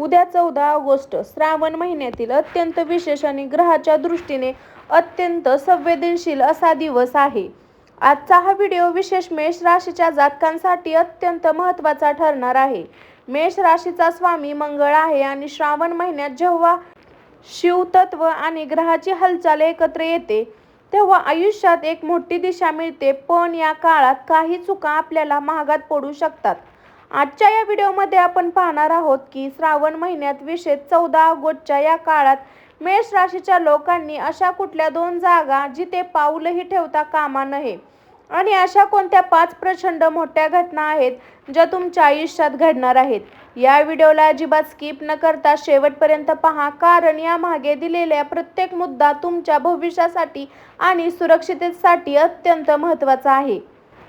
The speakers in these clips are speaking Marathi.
उद्या 14 ऑगस्ट श्रावण महिन्यातील अत्यंत विशेष आणि ग्रहाच्या दृष्टीने अत्यंत संवेदनशील असा दिवस आहे. आजचा हा व्हिडिओ विशेष मेष राशीच्या जातकांसाठी अत्यंत महत्त्वाचा ठरणार आहे. मेष राशीचा स्वामी मंगळ आहे आणि श्रावण महिन्यात जेव्हा शिवतत्व आणि ग्रहाची हालचाल एकत्र येते तेव्हा आयुष्यात एक मोठी दिशा मिळते. पण या काळात काही चुका आपल्याला महागात पडू शकतात. आजच्या या व्हिडिओमध्ये आपण पाहणार आहोत की श्रावण महिन्यात विशेष 14 ऑगस्टच्या या काळात मेष राशीच्या लोकांनी अशा कुठल्या 2 जागा जिथे पाऊलही ठेवता कामा नये आणि अशा कोणत्या 5 प्रचंड मोठ्या घटना आहेत ज्या तुमच्या आयुष्यात घडणार आहेत. या व्हिडिओला अजिबात स्किप न करता शेवटपर्यंत पहा, कारण यामागे दिलेला प्रत्येक मुद्दा तुमच्या भविष्यासाठी आणि सुरक्षिततेसाठी अत्यंत महत्त्वाचा आहे.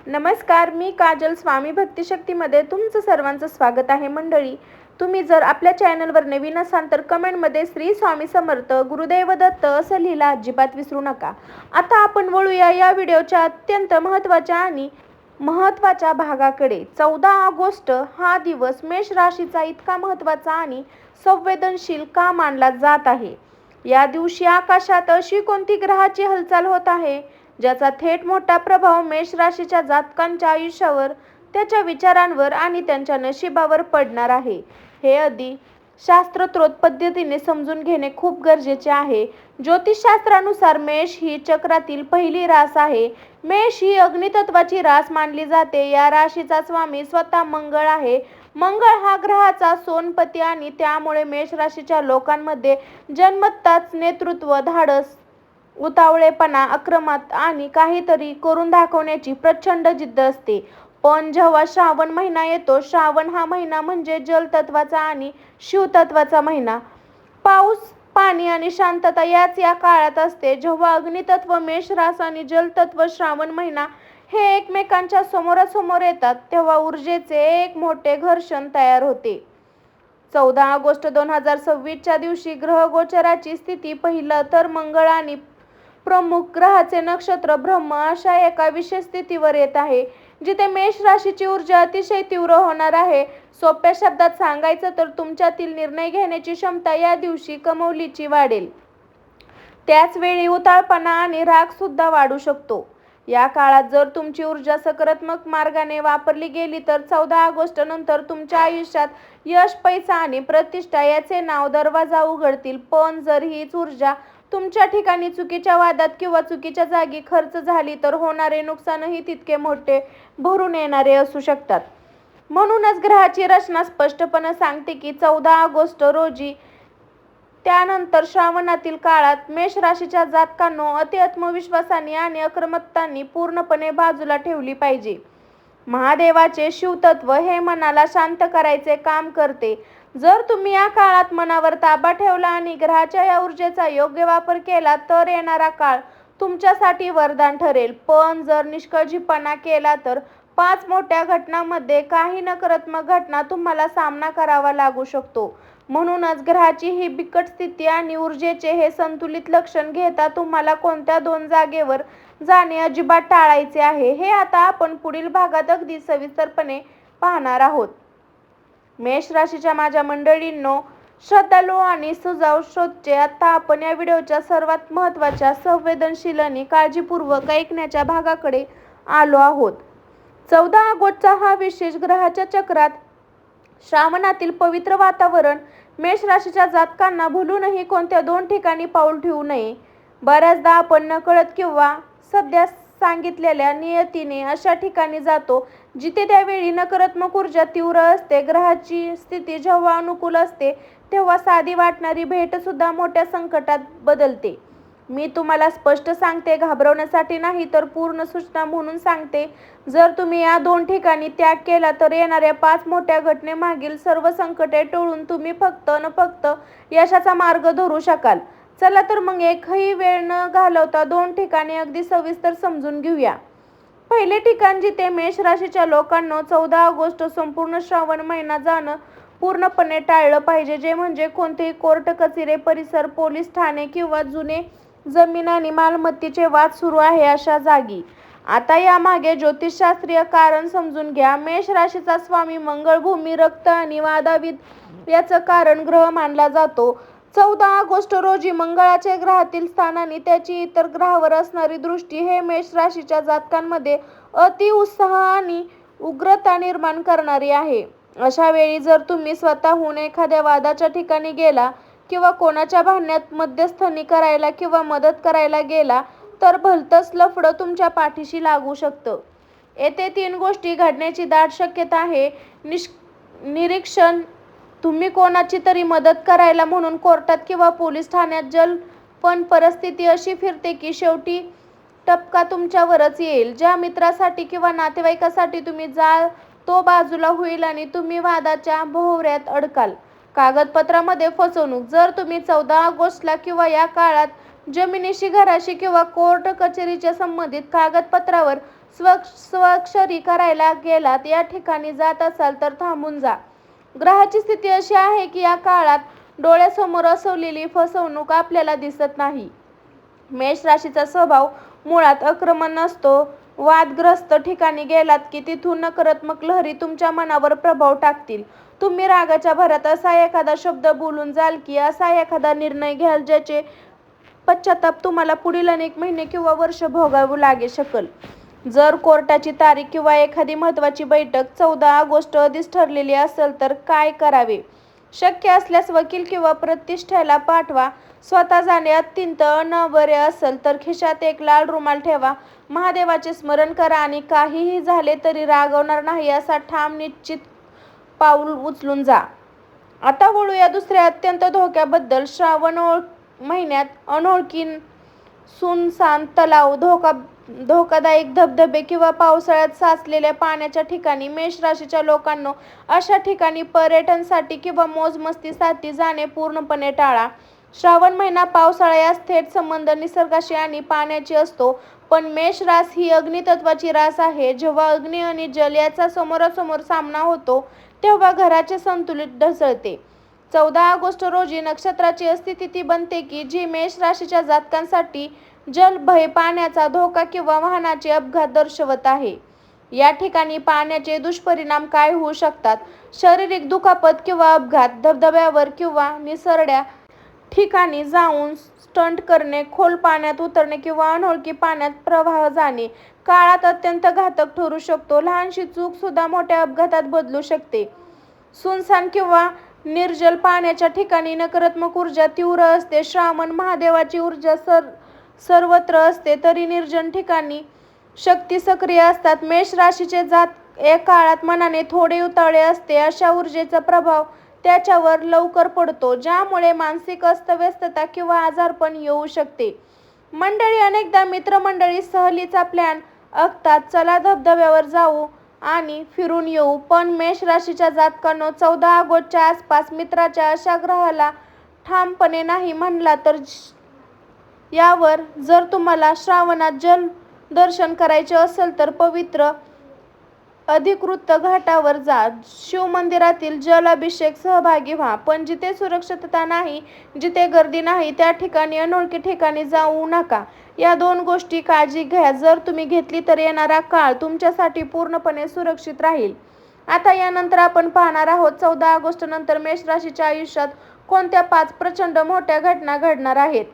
नमस्कार, मी काजल. स्वामी भक्ती शक्तीमध्ये तुमचं सर्वांचं स्वागत आहे. मंडळी, तुम्ही जर आपल्या चॅनलवर नवीन असाल तर कमेंटमध्ये श्री स्वामी समर्थ गुरुदेव दत्त असं लिहिला अजिबात विसरू नका. आता आपण वळूया या व्हिडिओच्या अत्यंत महत्त्वाच्या भागाकडे. 14 ऑगस्ट हा दिवस मेष राशीचा इतका महत्त्वाचा आणि संवेदनशील का मानला जात आहे? या दिवशी आकाशात अशी कोणती ग्रहाची हालचाल होत आहे ज्याचा थेट मोठा प्रभाव मेष राशीच्या जातकांच्या आयुष्यावर, त्याच्या विचारांवर आणि त्यांच्या नशिबावर पडणार आहे? हे आधी शास्त्रोक्त पद्धतीने समजून घेणे खूप गरजेचे आहे. ज्योतिषशास्त्रानुसार मेष ही चक्रातील पहिली रास आहे. मेष ही अग्नितत्वाची रास मानली जाते. या राशीचा स्वामी स्वतः मंगळ आहे. मंगळ हा ग्रहाचा सोनपती आणि त्यामुळे मेष राशीच्या लोकांमध्ये जन्मताच नेतृत्व, धाडस, उतावळेपणा, आक्रमक आणि काहीतरी करून दाखवण्याची प्रचंड जिद्द असते. पण जेव्हा श्रावण महिना येतो, श्रावण हा महिना म्हणजे जलतत्वाचा आणि शिवतत्वाचा महिना. पाऊस, पाणी आणि शांतता याच या काळात असते. जेव्हा अग्नितत्व मेष रास आणि जलतत्व श्रावण महिना हे एकमेकांच्या समोरासमोर येतात तेव्हा ऊर्जेचे एक मोठे घर्षण तयार होते. 14 ऑगस्ट 2026च्या दिवशी ग्रहगोचराची स्थिती पहिलं तर मंगळ आणि प्रमुख ग्रहाचे नक्षत्र ब्रह्म अशा एका विशेष स्थितीवर येत आहे जिथे मेष राशीची ऊर्जा अतिशय तीव्र होणार आहे. सोप्या शब्दात सांगायचं तर तुमच्यातील निर्णय घेण्याची क्षमता या दिवशी कमालीची वाढेल. त्याच वेळी उताळपणा आणि राग सुद्धा वाढू शकतो. या काळात जर तुमची ऊर्जा सकारात्मक मार्गाने वापरली गेली तर 14 ऑगस्ट नंतर तुमच्या आयुष्यात यश, पैसा आणि प्रतिष्ठा याचे नाव दरवाजा उघडतील. पण जर हीच ऊर्जा तुमच्या ठिकाणी चुकीच्या वादात किंवा चुकीच्या जागी खर्च झाली तर होणारे नुकसानही तितके मोठे, भरून येणारे असू शकतात. म्हणूनच ग्रहाची रचना स्पष्टपणे सांगते की 14 ऑगस्ट रोजी त्यानंतर श्रावणातील काळात मेष राशीच्या जातकांनो अति आत्मविश्वासाने आणि आक्रमकतांनी पूर्णपणे बाजूला ठेवली पाहिजे. महादेवाचे शिवतत्व हे मनाला शांत करायचे काम करते. जर तुम्ही या काळात मनावर ताबा ठेवला आणि ग्रहाच्या या ऊर्जेचा योग्य वापर केला तर येणारा काळ तुमच्यासाठी वरदान ठरेल. पण जर निष्काळजीपणा केला तर 5 मोठ्या घटनांमध्ये काही नकारात्मक घटना तुम्हाला सामना करावा लागू शकतो. म्हणूनच ग्रहाची ही बिकट स्थिती आणि ऊर्जेचे हे संतुलित लक्षण घेता तुम्हाला कोणत्या 2 जागेवर जाणे अजिबात टाळायचे आहे हे आता आपण पुढील भागात अगदी सविस्तरपणे पाहणार आहोत. मेष राशीच्या माझ्या मंडळींनो, श्रद्धाळू आणि सुजाव श्रोते, आता आपण या व्हिडिओच्या सर्वात महत्त्वाच्या, संवेदनशील आणि काळजीपूर्वक ऐकण्याच्या भागाकडे आलो आहोत. 14 ऑगस्टचा हा विशेष ग्रहाच्या चक्रात श्रावणातील पवित्र वातावरण मेष राशीच्या जातकांना भुलूनही कोणत्या 2 ठिकाणी पाऊल ठेवू नये. बऱ्याचदा आपण नकळत किंवा सध्या सांगितलेल्या नियतीने अशा ठिकाणी जातो जिथे त्यावेळी नकारात्मक ऊर्जा तीव्र असते. ग्रहाची स्थिती जेव्हा अनुकूल असते तेव्हा साधी वाटणारी भेट सुद्धा मोठ्या संकटात बदलते. मी तुम्हाला स्पष्ट सांगते, घाबरवण्यासाठी नाही तर पूर्ण सूचना म्हणून सांगते. जर तुम्ही या 2 ठिकाणी त्याग केला तर येणाऱ्या 5 मोठ्या घटनेमागील सर्व संकटे टळून तुम्ही फक्त यशाचा मार्ग धरू शकाल. चला तर मग एकही वेळ न घालवता 2 ठिकाणी अगदी सविस्तर समजून घेऊया. पहिले ठिकाण जिथे मेष राशीच्या लोकांना 14 ऑगस्ट संपूर्ण श्रावण महिना जाणं पूर्णपणे टाळलं पाहिजे, जे म्हणजे कोणतेही कोर्ट कचेरी परिसर, पोलीस ठाणे किंवा जुने जमीन आणि मालमत्तेचे वाद सुरू आहे अशा जागी. आता यामागे ज्योतिषशास्त्रीय कारण समजून घ्या. मेष राशीचा स्वामी मंगळ भूमी, रक्त आणि वादाविद याचं कारण ग्रह मानला जातो. 14 ऑगस्ट रोजी मंगळाचे ग्रहातील स्थान आणि त्याची इतर ग्रहावर असणारी दृष्टी हे मेष राशीच्या जातकांमध्ये अति उत्साह आणि उग्रता निर्माण करणारी आहे. अशा वेळी जर तुम्ही स्वतःहून एखाद्या वादाच्या ठिकाणी गेला किंवा कोणाच्या भांडणात मध्यस्थी करायला किंवा मदत करायला गेला तर भलतंच लफडं तुमच्या पाठीशी लागू शकतं. येथे 3 गोष्टी घडण्याची दाट शक्यता आहे. निरीक्षण: तुम्ही कोणाची तरी मदत करायला म्हणून कोर्टात किंवा पोलीस ठाण्यात जाल, पण परिस्थिती अशी फिरते की शेवटी टपका तुमच्यावरच येईल. ज्या मित्रासाठी किंवा नातेवाईकासाठी तुम्ही जाल तो बाजूला होईल आणि तुम्ही वादाच्या भोवऱ्यात अडकाल. कागदपत्रामध्ये फसवणूक: जर तुम्ही 14 ऑगस्टला किंवा या काळात जमिनीशी, घराशी किंवा कोर्ट कचेरीच्या संबंधित कागदपत्रावर स्वाक्षरी करायला गेलात, या ठिकाणी जात असाल तर थांबून जा. ग्रहाची स्थिती अशी आहे की या काळात डोळ्यासमोर असलेली फसवणूक आपल्याला दिसत नाही. मेष राशीचा स्वभाव मुळात आक्रमक नसतो. वादग्रस्त ठिकाणी गेलात की तिथून नकारात्मक लहरी तुमच्या मनावर प्रभाव टाकतील. तुम्ही रागाच्या भरात असा एखादा शब्द बोलून जाल की असा एखादा निर्णय घ्याल ज्याचे पश्चाताप तुम्हाला पुढील अनेक महिने किंवा वर्ष भोगावं लागू शकेल. जर कोर्टाची तारीख किंवा एखादी महत्त्वाची बैठक 14 ऑगस्ट आधीच ठरलेली असेल तर काय करावे? शक्य असल्यास वकील किंवा प्रतिष्ठेला पाठवा. स्वतः जाणे अत्यंत अनवर्य असेल तर खिशात एक लाल रुमाल ठेवा. महादेवाचे स्मरण करा आणि काहीही झाले तरी रागवणार नाही असा ठाम निश्चित पाऊल उचलून जा. आता वळूया दुसऱ्या अत्यंत धोक्याबद्दल. श्रावण महिन्यात अनोळखी सुनसान तलाव, धोकादायक धबधबे किंवा पावसाळ्यात साचलेल्या पाण्याच्या ठिकाणी. मेष राशीच्या लोकांनो, अशा ठिकाणी पर्यटनासाठी किंवा मोजमस्तीसाठी जाणे पूर्णपणे टाळा. श्रावण महिना पावसाळा यास थेट संबंध निसर्गाशी आणि पाण्याची असतो. पण मेष रास ही अग्नितत्वाची रास आहे. जेव्हा अग्नी आणि जल याचा समोरासमोर सामना होतो तेव्हा घराचे संतुलन ढासळते. 14 ऑगस्ट रोजी नक्षत्राची अशी तिथी बनते की जी मेष राशीच्या जातकांसाठी जल, भय, पाण्याचा धोका किंवा वाहनाचे अपघात दर्शवत आहे. या ठिकाणी पाण्याचे दुष्परिणाम काय होऊ शकतात? शारीरिक दुखापत किंवा अपघात, धबधब्यावर किंवा निसरड्या ठिकाणी जाऊन स्टंट करणे, खोल पाण्यात उतरणे किंवा अनोळखी पाण्यात प्रवाह जाणे काळात अत्यंत घातक ठरू शकतो. लहानशी चूक सुद्धा मोठ्या अपघातात बदलू शकते. सुनसान किंवा निर्जल पाण्याच्या ठिकाणी नकारात्मक ऊर्जा तीव्र असते. श्रावण महादेवाची ऊर्जा सर्वत्र असते तरी निर्जन ठिकाणी शक्ती सक्रिय असतात. मेष राशीचे जात या काळात मनाने थोडे उतावळे असते. अशा ऊर्जेचा प्रभाव त्याच्यावर लवकर पडतो ज्यामुळे मानसिक अस्तव्यस्तता किंवा आजारपण येऊ शकते. मंडळी, अनेकदा मित्रमंडळी सहलीचा प्लॅन आखतात, चला धबधब्यावर जाऊ आणि फिरून येऊ. पण मेष राशीच्या जातकांनो, 14 ऑगस्टच्या आसपास मित्राच्या अशा ग्रहाला ठामपणे नाही म्हणला तर यावर जर तुम्हाला श्रावणात जल दर्शन करायचे असेल तर पवित्र अधिकृत घाटावर जा. शिवमंदिरातील जल अभिषेक सहभागी व्हा. पण जिथे सुरक्षितता नाही, जिथे गर्दी नाही त्या ठिकाणी, अनोळखी ठिकाणी जाऊ नका. या 2 गोष्टी काळजी घ्या. जर तुम्ही घेतली तर येणारा काळ तुमच्यासाठी पूर्णपणे सुरक्षित राहील. आता यानंतर आपण पाहणार आहोत 14 ऑगस्ट नंतर मेष राशीच्या आयुष्यात कोणत्या 5 प्रचंड मोठ्या घटना घडणार आहेत.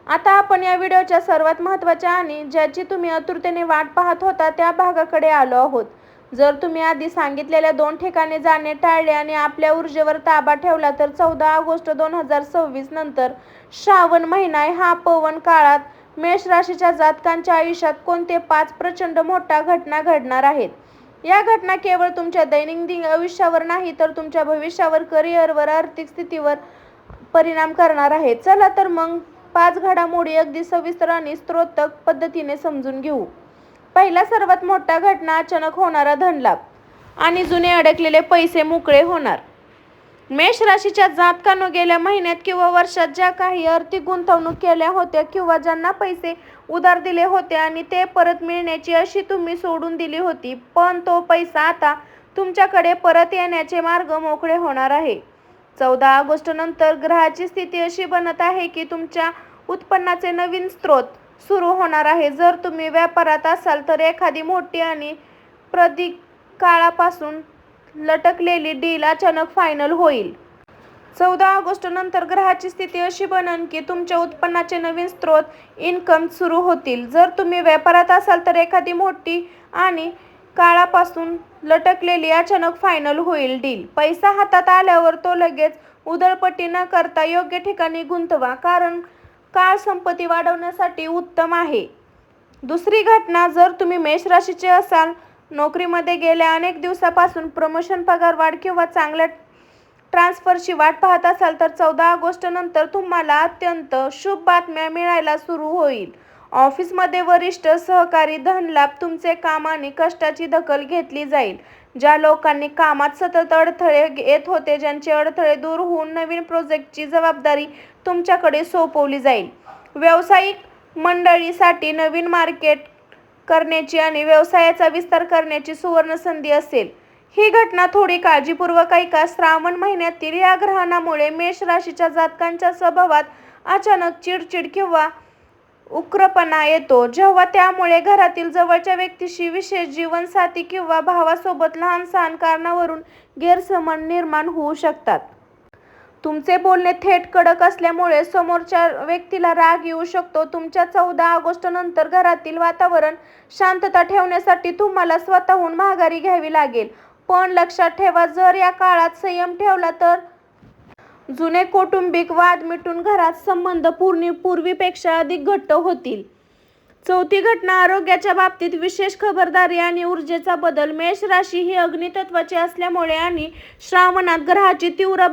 आता आपण या व्हिडिओच्या सर्वात महत्त्वाच्या आणि ज्याची तुम्ही आतुरतेने वाट पाहत होता त्या भागाकडे आलो आहोत. जर तुम्ही आधी सांगितलेल्या 2 ठिकाणी जाणे टाळले आणि आपल्या ऊर्जेवर ताबा ठेवला तर 14 ऑगस्ट 2026 नंतर श्रावण महिना हा पवन काळात मेष राशीच्या जातकांच्या आयुष्यात कोणते 5 प्रचंड मोठ्या घटना घडणार आहेत. या घटना केवळ तुमच्या दैनंदिन आयुष्यावर नाही तर तुमच्या भविष्यावर, करिअरवर, आर्थिक स्थितीवर परिणाम करणार आहेत. चला तर मग 5 घडामोडी अगदी सविस्तर आणि स्त्रोतक पद्धतीने समजून घेऊ. पहिला सर्वात मोठा घटना, अचानक होणारा धनलाभ आणि जुने अडकलेले पैसे मोकळे होणार. मेष राशीच्या जातकांनो, गेल्या महिन्यात किंवा वर्षात ज्या काही आर्थिक गुंतवणूक केल्या होत्या किंवा ज्यांना पैसे उधार दिले होते आणि ते परत मिळण्याची अशी तुम्ही सोडून दिली होती, पण तो पैसा आता तुमच्याकडे परत येण्याचे मार्ग मोकळे होणार आहे. 14 ऑगस्ट नंतर ग्रहाची स्थिती अशी बनत आहे की तुमच्या उत्पन्नाचे नवीन स्रोत सुरू होणार आहे. जर तुम्ही व्यापारात असाल तर एखादी मोठी आणि काळापासून लटकलेली डील अचानक फायनल होईल. 14 ऑगस्ट नंतर ग्रहाची स्थिती अशी बनेल की तुमच्या उत्पन्नाचे नवीन स्रोत इन्कम सुरू होतील. जर तुम्ही व्यापारात असाल तर एखादी मोठी आणि काळापासून लटकलेली अचानक फायनल होईल डील. पैसा हातात आल्यावर तो लगेच उधळपट्टी न करता योग्य ठिकाणी गुंतवा, कारण काळ संपत्ती वाढवण्यासाठी उत्तम आहे. दुसरी घटना, जर तुम्ही मेष राशीचे असाल, नोकरीमध्ये गेल्या अनेक दिवसापासून प्रमोशन, पगारवाढ किंवा चांगल्या ट्रान्सफरची वाट पाहत असाल तर 14 ऑगस्ट नंतर तुम्हाला अत्यंत शुभ बातम्या मिळायला सुरू होईल. ऑफिसमध्ये वरिष्ठ, सहकारी, धनलाभ, तुमचे काम आणि कष्टाची दखल घेतली जाईल. ज्या लोकांनी कामात सतत अडथळे येत होते, ज्यांचे अडथळे दूर होऊन नवीन प्रोजेक्टची जबाबदारी तुमच्याकडे सोपवली जाईल. व्यावसायिक मंडळीसाठी नवीन मार्केट करण्याची आणि व्यवसायाचा विस्तार करण्याची सुवर्ण संधी असेल. ही घटना थोडी काळजीपूर्वक ऐका. श्रावण महिन्यातील या ग्रहणामुळे मेष राशीच्या जातकांच्या स्वभावात अचानक चिडचिड किंवा उग्रपणा येतो, जेव्हा त्यामुळे घरातील जवळच्या व्यक्तीशी, विशेष जीवनसाथी किंवा भावासोबत लहान सहान कारणावरून गैरसमज निर्माण होऊ शकतात. तुमचे बोलणे थेट कडक असल्यामुळे समोरच्या व्यक्तीला राग येऊ शकतो. तुमच्या 14 ऑगस्ट नंतर घरातील वातावरण शांतता ठेवण्यासाठी तुम्हाला स्वतःहून माघारी घ्यावी लागेल. पण लक्षात ठेवा, जर या काळात संयम ठेवला तर जुने कौटुंबिक वाद मिटून घरात संबंध पूर्वीपेक्षा अधिक घट्ट होतील. चौथी घटना, आरोग्याच्या बाबतीत विशेष खबरदारी आणि ऊर्जेचा बदल. मेष राशी ही अग्नितत्वाची असल्यामुळे आणि श्रावणात ग्रहाची तीव्र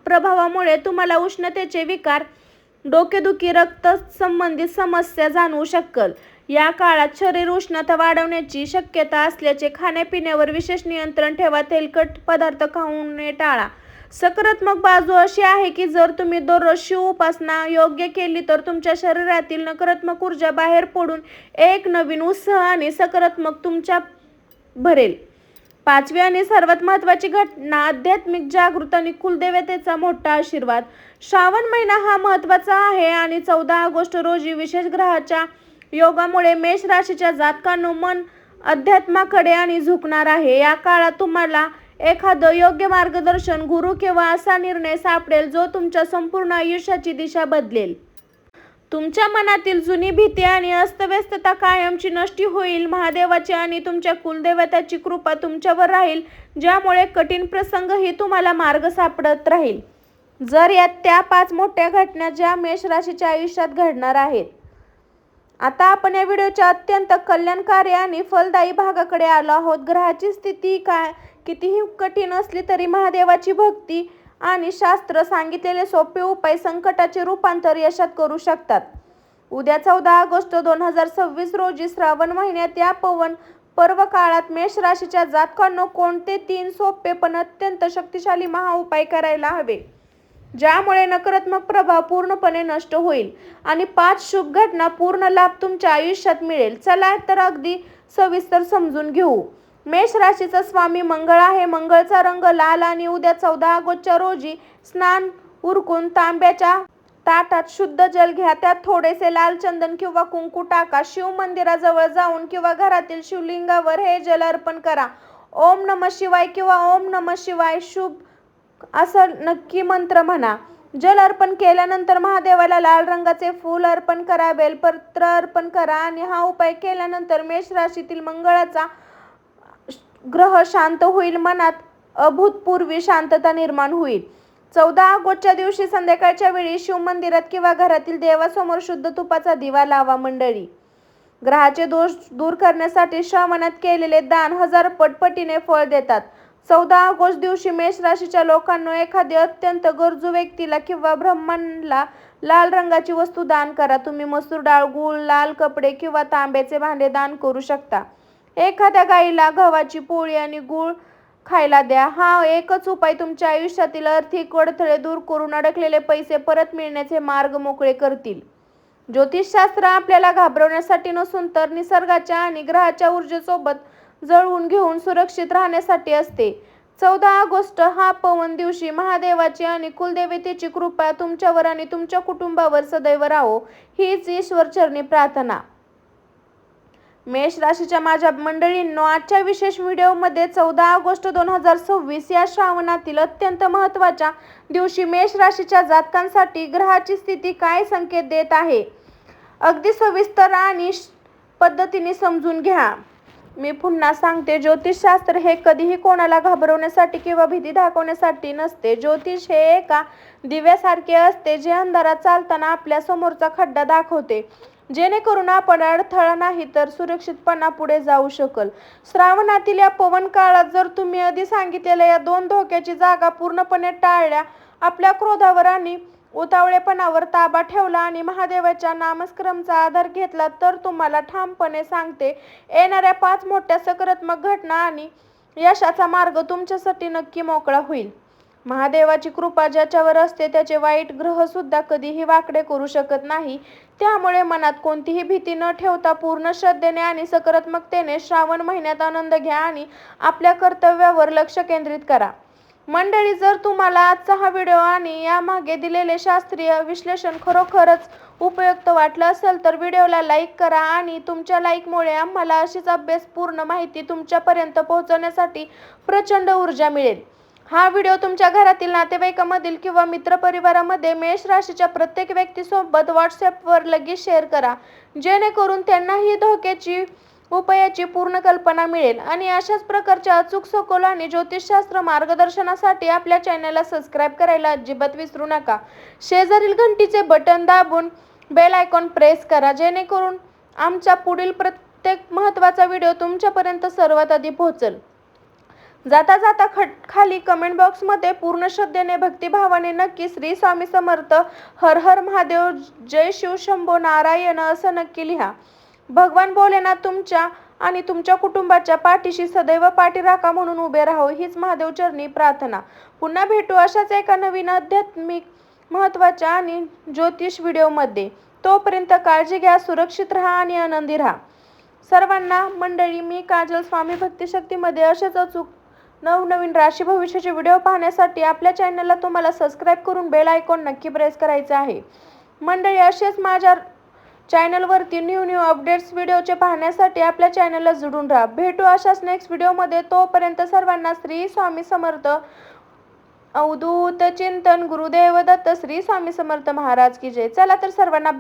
प्रभावामुळे तुम्हाला उष्णतेचे विकार, डोकेदुखी, रक्त संबंधित समस्या जाणवू शकेल. या काळात शरीर उष्णता वाढवण्याची शक्यता असल्याचे खाण्यापिण्यावर विशेष नियंत्रण ठेवा. तेलकट पदार्थ खाऊ नये, टाळा. सकारात्मक बाजू अशी आहे की जर तुम्ही दररोज शिव उपासना योग्य केली तर तुमच्या शरीरातील नकारात्मक ऊर्जा बाहेर पडून एक नवीन उत्साह आणि सकारात्मक तुमच्या भरेल. पाचवी आणि सर्वात महत्त्वाची घटना, आध्यात्मिक जागृती आणि कुलदेवतेचा मोठा आशीर्वाद. श्रावण महिना हा महत्त्वाचा आहे आणि 14 ऑगस्ट रोजी विशेष ग्रहाच्या योगामुळे मेष राशीच्या जातकांनो मन अध्यात्माकडे आणि झुकणार आहे. या काळात तुम्हाला एखादं योग्य मार्गदर्शन, गुरु किंवा असा निर्णय सापडेल जो तुमच्या संपूर्ण आयुष्याची दिशा बदलेल. तुमच्या मनातील जुनी भीती आणि अस्तव्यस्तता कायमची नष्ट होईल. महादेवाची आणि तुमच्या कुलदेवताची कृपा तुमच्यावर राहील, ज्यामुळे कठीण प्रसंगही तुम्हाला मार्ग सापडत राहील. जर यात त्या 5 मोठ्या घटना ज्या मेष राशीच्या आयुष्यात घडणार आहेत. आता आपण या व्हिडिओच्या अत्यंत कल्याणकारी आणि फलदायी भागाकडे आलो आहोत. ग्रहाची स्थिती कितीही कठीण असली तरी महादेवाची भक्ती आणि शास्त्र सांगितलेले सोपे उपाय संकटाचे रूपांतर यशात करू शकतात. उद्या 14 ऑगस्ट 2026 रोजी श्रावण महिन्यात या पवन पर्व काळात मेष राशीच्या जातकांनो कोणते 3 सोपे पण अत्यंत शक्तिशाली महाउपाय करायला हवे, ज्यामुळे नकारात्मक प्रभाव पूर्णपणे नष्ट होईल आणि 5 शुभ घटना पूर्ण लाभ तुमच्या आयुष्यात मिळेल. चला तर अगदी सविस्तर समजून घेऊ. मेष राशीचा स्वामी मंगळ आहे. मंगळचा रंग लाल आणि उद्या 14 ऑगस्टच्या रोजी स्नान उरकून तांब्याच्या ताटात शुद्ध जल घ्या. त्यात थोडेसे लाल चंदन किंवा कुंकू टाका. शिव मंदिराजवळ जाऊन किंवा घरातील शिवलिंगावर हे जल अर्पण करा. ओम नमः शिवाय किंवा ओम नमः शिवाय शुभ असं नक्की मंत्र म्हणा. जल अर्पण केल्यानंतर महादेवाला लाल रंगाचे फूल अर्पण करा, बेलपत्र अर्पण करा आणि हा उपाय केल्यानंतर मेष राशीतील मंगळाचा ग्रह शांत होईल. मनात अभूतपूर्व शांतता निर्माण होईल. 14 ऑगस्टच्या दिवशी संध्याकाळच्या वेळी शिवमंदिरात किंवा घरातील देवासमोर शुद्ध तुपाचा दिवा लावा. मंडळी, ग्रहाचे दोष दूर करण्यासाठी श्रावणात केलेले दान 1000 पटीने फळ देतात. 14 ऑगस्ट दिवशी मेष राशीच्या लोकांनो एखाद्या अत्यंत गरजू व्यक्तीला किंवा ब्राह्मणाला लाल रंगाची वस्तू दान करा. तुम्ही मसूर डाळ, गूळ, लाल कपडे किंवा तांब्याचे भांडे दान करू शकता. एखाद्या गाईला गव्हाची पोळी आणि गूळ खायला द्या. हा एकच उपाय तुमच्या आयुष्यातील आर्थिक अडथळे दूर करून अडकलेले पैसे परत मिळण्याचे मार्ग मोकळे करतील. ज्योतिषशास्त्र आपल्याला घाबरवण्यासाठी नसून तर निसर्गाच्या आणि ग्रहाच्या ऊर्जेसोबत जुळवून घेऊन सुरक्षित राहण्यासाठी असते. 14 ऑगस्ट हा पवन दिवशी महादेवाची आणि कुलदेवतेची कृपा तुमच्यावर आणि तुमच्या कुटुंबावर सदैव राहो हीच ईश्वरचरणी प्रार्थना. मेष राशीच्या माझ्या मंडळींनो, आजच्या विशेष व्हिडिओमध्ये 14 ऑगस्ट 2026 या श्रावणातील अत्यंत महत्त्वाच्या दिवशी मेष राशीच्या जातकांसाठी ग्रहाची स्थिती काय संकेत देत आहे अगदी सविस्तर आणि पद्धतीने समजून घ्या. मी पुन्हा सांगते, ज्योतिषशास्त्र हे कधीही कोणाला घाबरवण्यासाठी किंवा भीती दाखवण्यासाठी नसते. ज्योतिष हे एका दिव्यासारखे असते जे अंधारात चालताना आपल्या समोरचा खड्डा दाखवते, जेणेकरून आपण अडथळा नाही तर सुरक्षितपणा पुढे जाऊ शकल. श्रावणातील या पवन काळात जर तुम्ही आधी सांगितलेल्या या 2 धोक्याची जागा पूर्णपणे टाळल्या, आपल्या क्रोधावर आणि उतावळेपणावर ताबा ठेवला आणि महादेवाच्या नामस्मरणाचा आधार घेतला तर तुम्हाला ठामपणे सांगते, येणाऱ्या 5 मोठ्या सकारात्मक घटना आणि यशाचा मार्ग तुमच्यासाठी नक्की मोकळा होईल. महादेवाची कृपा ज्याच्यावर असते त्याचे वाईट ग्रह सुद्धा कधीही वाकडे करू शकत नाही. त्यामुळे मनात कोणतीही भीती न ठेवता पूर्ण श्रद्धेने आणि सकारात्मकतेने श्रावण महिन्यात आनंद घ्या आणि आपल्या कर्तव्यावर लक्ष केंद्रित करा. मंडळी, जर तुम्हाला आजचा हा व्हिडिओ आणि यामागे दिलेले शास्त्रीय विश्लेषण खरोखरच उपयुक्त वाटलं असेल तर व्हिडिओला लाईक करा आणि तुमच्या लाईकमुळे आम्हाला अशीच अभ्यासपूर्ण माहिती तुमच्यापर्यंत पोहोचवण्यासाठी प्रचंड ऊर्जा मिळेल. हा व्हिडिओ तुमच्या घरातील नातेवाईकांमधील किंवा मित्रपरिवारामध्ये मेष राशीच्या प्रत्येक व्यक्तीसोबत व्हॉट्सॲपवर लगेच शेअर करा, जेणेकरून त्यांनाही धोक्याची उपायाची पूर्ण कल्पना मिळेल. आणि अशाच प्रकारच्या अचूक सखोल आणि ज्योतिषशास्त्र मार्गदर्शनासाठी आपल्या चॅनलला सबस्क्राईब करायला अजिबात विसरू नका. शेजारील घंटीचे बटन दाबून बेल आयकॉन प्रेस करा, जेणेकरून आमचा पुढील प्रत्येक महत्त्वाचा व्हिडिओ तुमच्यापर्यंत सर्वात आधी पोहोचेल. जाता जाता खाली कमेंट बॉक्समध्ये पूर्ण श्रद्धेने भक्तिभावाने नक्की श्री स्वामी समर्थ, हर हर महादेव, जय शिव शंभो नारायण असं नक्की लिहा. भगवान भोलेनाथ तुमच्या आणि तुमच्या कुटुंबाच्या पाठीशी सदैव पाठीराखा म्हणून उभे राहो हीच महादेवचरणी प्रार्थना. पुन्हा भेटू अशाच एका नवीन आध्यात्मिक महत्त्वाच्या आणि ज्योतिष व्हिडिओमध्ये. तोपर्यंत काळजी घ्या, सुरक्षित राहा आणि आनंदी राहा. सर्वांना मंडळी, मी काजल स्वामी भक्तिशक्तीमध्ये अशाच अचूक नवनवीन राशी भविष्याचे व्हिडिओ पाहण्यासाठी आपल्या चॅनलला तुम्हाला सबस्क्राईब करून बेल आयकॉन नक्की प्रेस करायचं आहे. मंडळी, असेच माझ्या चॅनलवरती न्यू अपडेट्स व्हिडिओचे पाहण्यासाठी आपल्या चॅनलला जोडून राहा. भेटू अशाच नेक्स्ट व्हिडिओमध्ये. तोपर्यंत सर्वांना श्री स्वामी समर्थ. अवधूत चिंतन गुरुदेव दत्त. श्री स्वामी समर्थ महाराज की जय. चला तर सर्वांना